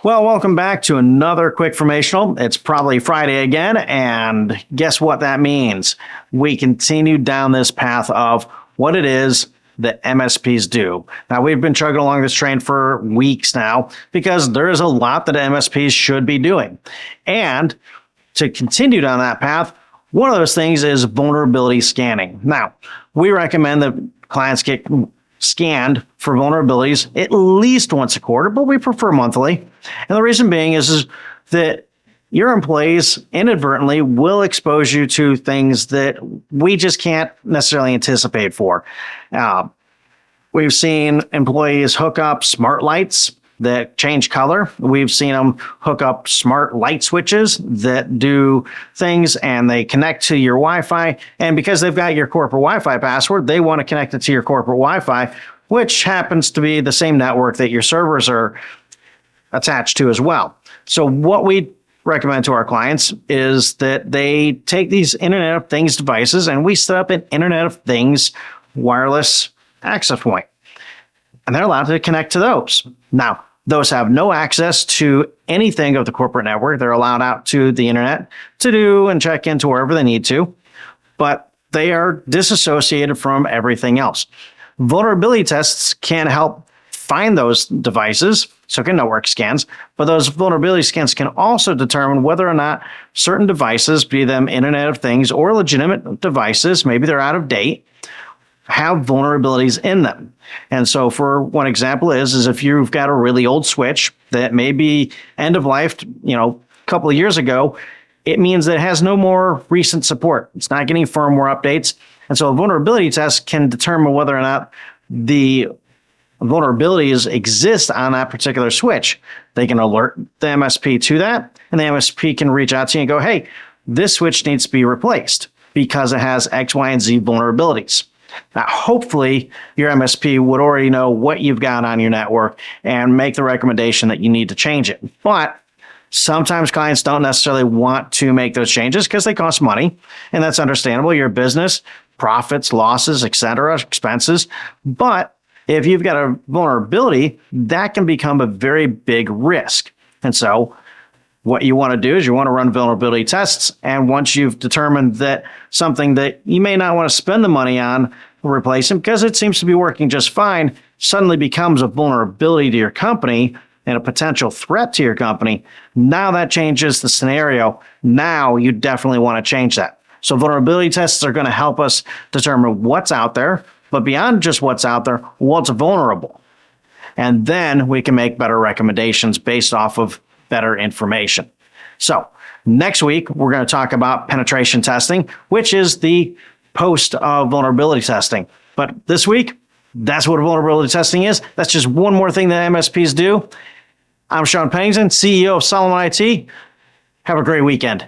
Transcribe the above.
Well, welcome back to another QuickFormational. It's probably Friday again, and guess what that means? We continue down this path of what it is that MSPs do. Now, we've been chugging along this train for weeks now because there is a lot that MSPs should be doing. And to continue down that path, one of those things is vulnerability scanning. Now, we recommend that clients get scanned for vulnerabilities at least once a quarter, but we prefer monthly. And the reason being is that your employees inadvertently will expose you to things that we just can't necessarily anticipate for. We've seen employees hook up smart lights that change color. We've seen them hook up smart light switches that do things and they connect to your Wi-Fi. And because they've got your corporate Wi-Fi password, they want to connect it to your corporate Wi-Fi, which happens to be the same network that your servers are attached to as well. So what we recommend to our clients is that they take these Internet of Things devices and we set up an Internet of Things wireless access point. And they're allowed to connect to those. Now, those have no access to anything of the corporate network. They're allowed out to the internet to do and check into wherever they need to, but they are disassociated from everything else. Vulnerability tests can help find those devices, so can network scans, but those vulnerability scans can also determine whether or not certain devices, be them Internet of Things or legitimate devices, maybe they're out of date, have vulnerabilities in them. And so for one example is if you've got a really old switch that may be end of life, a couple of years ago, it means that it has no more recent support. It's not getting firmware updates. And so a vulnerability test can determine whether or not the vulnerabilities exist on that particular switch. They can alert the MSP to that, and the MSP can reach out to you and go, hey, this switch needs to be replaced because it has X, Y, and Z vulnerabilities. Now, hopefully, your MSP would already know what you've got on your network and make the recommendation that you need to change it. But sometimes clients don't necessarily want to make those changes because they cost money, and that's understandable. Your business, profits, losses, etc., expenses. But if you've got a vulnerability, that can become a very big risk. And so what you want to do is you want to run vulnerability tests. And once you've determined that something that you may not want to spend the money on replacing because it seems to be working just fine, suddenly becomes a vulnerability to your company and a potential threat to your company, now that changes the scenario. Now you definitely want to change that. So vulnerability tests are going to help us determine what's out there, but beyond just what's out there, what's vulnerable. And then we can make better recommendations based off of better information. So next week, we're going to talk about penetration testing, which is the post of vulnerability testing. But this week, that's what vulnerability testing is. That's just one more thing that MSPs do. I'm Sean Pennington, CEO of Solomon IT. Have a great weekend.